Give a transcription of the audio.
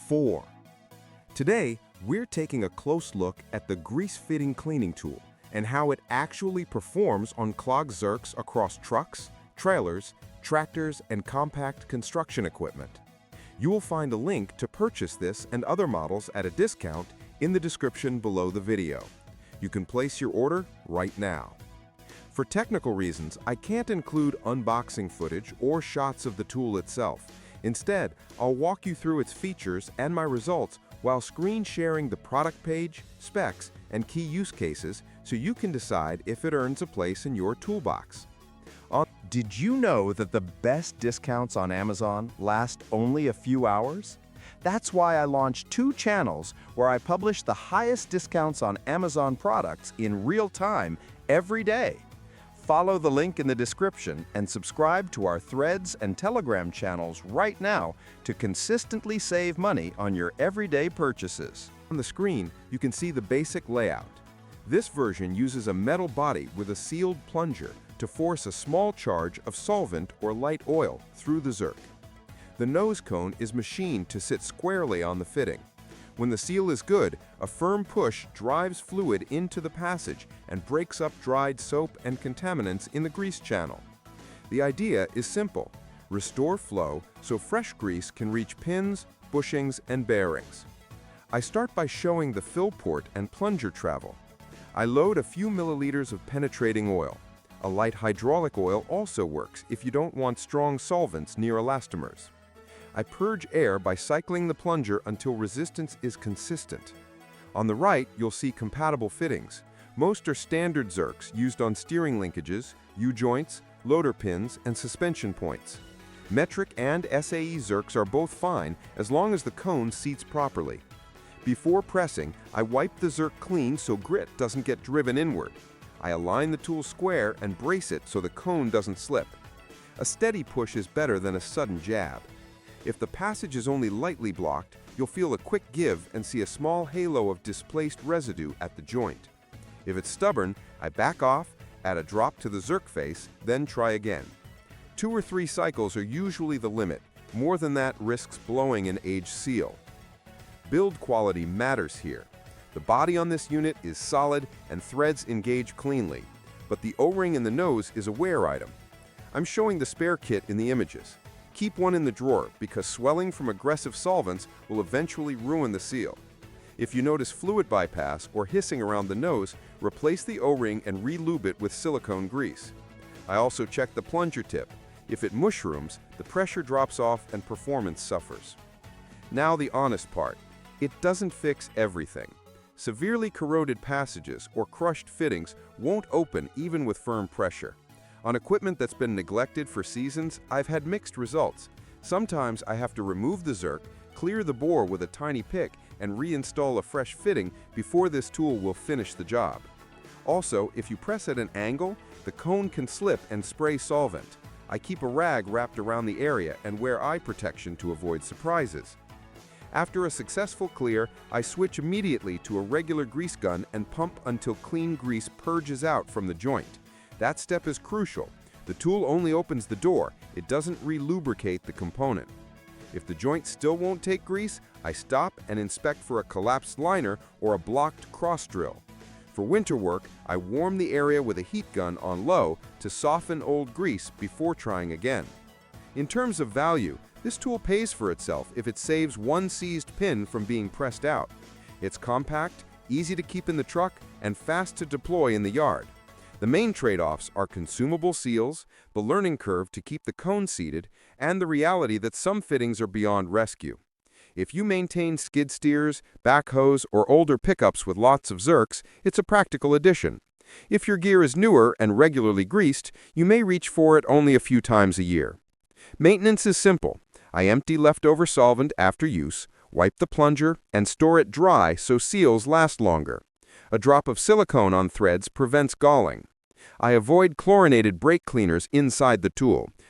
4. Today, we're taking a close look at the grease-fitting cleaning tool and how it actually performs on clogged Zerks across trucks, trailers, tractors, and compact construction equipment. You will find a link to purchase this and other models at a discount in the description below the video. You can place your order right now. For technical reasons, I can't include unboxing footage or shots of the tool itself. Instead, I'll walk you through its features and my results while screen sharing the product page, specs, and key use cases so you can decide if it earns a place in your toolbox. Did you know that the best discounts on Amazon last only a few hours? That's why I launched 2 channels where I publish the highest discounts on Amazon products in real time every day. Follow the link in the description and subscribe to our Threads and Telegram channels right now to consistently save money on your everyday purchases. On the screen, you can see the basic layout. This version uses a metal body with a sealed plunger to force a small charge of solvent or light oil through the Zerk. The nose cone is machined to sit squarely on the fitting. When the seal is good, a firm push drives fluid into the passage and breaks up dried soap and contaminants in the grease channel. The idea is simple: restore flow so fresh grease can reach pins, bushings, and bearings. I start by showing the fill port and plunger travel. I load a few milliliters of penetrating oil. A light hydraulic oil also works if you don't want strong solvents near elastomers. I purge air by cycling the plunger until resistance is consistent. On the right, you'll see compatible fittings. Most are standard Zerks used on steering linkages, U-joints, loader pins, and suspension points. Metric and SAE Zerks are both fine as long as the cone seats properly. Before pressing, I wipe the Zerk clean so grit doesn't get driven inward. I align the tool square and brace it so the cone doesn't slip. A steady push is better than a sudden jab. If the passage is only lightly blocked, you'll feel a quick give and see a small halo of displaced residue at the joint. If it's stubborn, I back off, add a drop to the Zerk face, then try again. 2 or 3 cycles are usually the limit. More than that risks blowing an aged seal. Build quality matters here. The body on this unit is solid and threads engage cleanly, but the O-ring in the nose is a wear item. I'm showing the spare kit in the images. Keep one in the drawer because swelling from aggressive solvents will eventually ruin the seal. If you notice fluid bypass or hissing around the nose, replace the O-ring and re-lube it with silicone grease. I also check the plunger tip. If it mushrooms, the pressure drops off and performance suffers. Now the honest part. It doesn't fix everything. Severely corroded passages or crushed fittings won't open even with firm pressure. On equipment that's been neglected for seasons, I've had mixed results. Sometimes I have to remove the Zerk, clear the bore with a tiny pick, and reinstall a fresh fitting before this tool will finish the job. Also, if you press at an angle, the cone can slip and spray solvent. I keep a rag wrapped around the area and wear eye protection to avoid surprises. After a successful clear, I switch immediately to a regular grease gun and pump until clean grease purges out from the joint. That step is crucial. The tool only opens the door, it doesn't re-lubricate the component. If the joint still won't take grease, I stop and inspect for a collapsed liner or a blocked cross drill. For winter work, I warm the area with a heat gun on low to soften old grease before trying again. In terms of value, this tool pays for itself if it saves one seized pin from being pressed out. It's compact, easy to keep in the truck, and fast to deploy in the yard. The main trade-offs are consumable seals, the learning curve to keep the cone seated, and the reality that some fittings are beyond rescue. If you maintain skid steers, backhoes, or older pickups with lots of Zerks, it's a practical addition. If your gear is newer and regularly greased, you may reach for it only a few times a year. Maintenance is simple. I empty leftover solvent after use, wipe the plunger, and store it dry so seals last longer. A drop of silicone on threads prevents galling. I avoid chlorinated brake cleaners inside the tool.